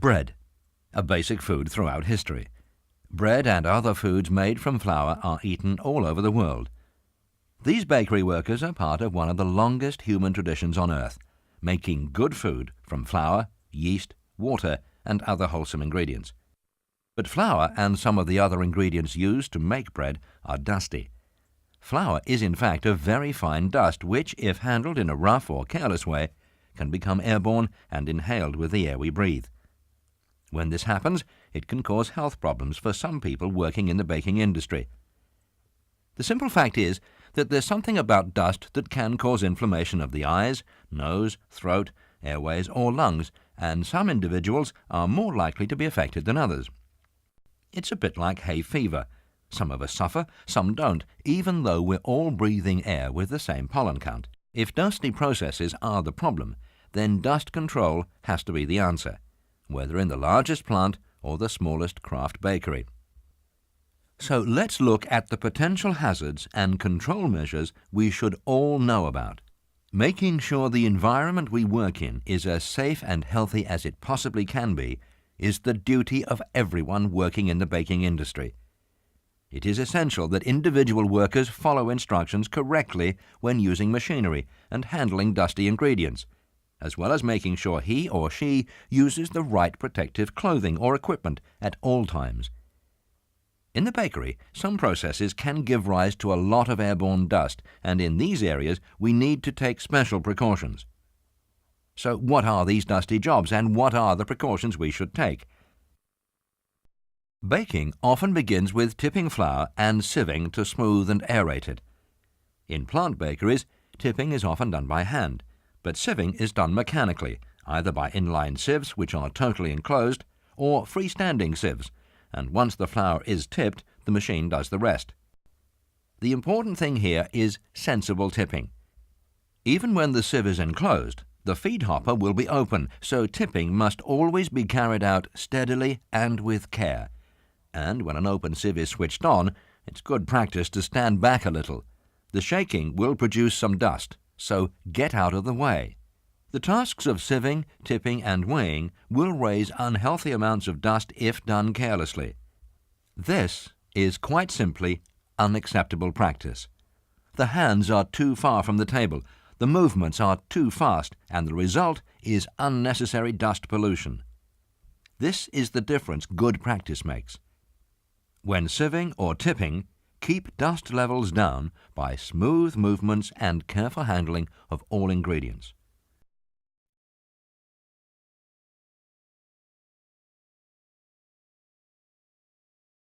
Bread, a basic food throughout history. Bread and other foods made from flour are eaten all over the world. These bakery workers are part of one of the longest human traditions on earth, making good food from flour, yeast, water, and other wholesome ingredients. But flour and some of the other ingredients used to make bread are dusty. Flour is in fact a very fine dust which, if handled in a rough or careless way, can become airborne and inhaled with the air we breathe. When this happens, it can cause health problems for some people working in the baking industry. The simple fact is that there's something about dust that can cause inflammation of the eyes, nose, throat, airways, or lungs, and some individuals are more likely to be affected than others. It's a bit like hay fever. Some of us suffer, some don't, even though we're all breathing air with the same pollen count. If dusty processes are the problem, then dust control has to be the answer, whether in the largest plant or the smallest craft bakery. So let's look at the potential hazards and control measures we should all know about. Making sure the environment we work in is as safe and healthy as it possibly can be is the duty of everyone working in the baking industry. It is essential that individual workers follow instructions correctly when using machinery and handling dusty ingredients, as well as making sure he or she uses the right protective clothing or equipment at all times. In the bakery, some processes can give rise to a lot of airborne dust, and in these areas we need to take special precautions. So what are these dusty jobs, and what are the precautions we should take? Baking often begins with tipping flour and sieving to smooth and aerate it. In plant bakeries, tipping is often done by hand, but sieving is done mechanically, either by inline sieves, which are totally enclosed, or freestanding sieves, and once the flour is tipped, the machine does the rest. The important thing here is sensible tipping. Even when the sieve is enclosed, the feed hopper will be open, so tipping must always be carried out steadily and with care. And when an open sieve is switched on, it's good practice to stand back a little. The shaking will produce some dust, so get out of the way. The tasks of sieving, tipping, and weighing will raise unhealthy amounts of dust if done carelessly. This is quite simply unacceptable practice. The hands are too far from the table, the movements are too fast, and the result is unnecessary dust pollution. This is the difference good practice makes. When sieving or tipping, keep dust levels down by smooth movements and careful handling of all ingredients.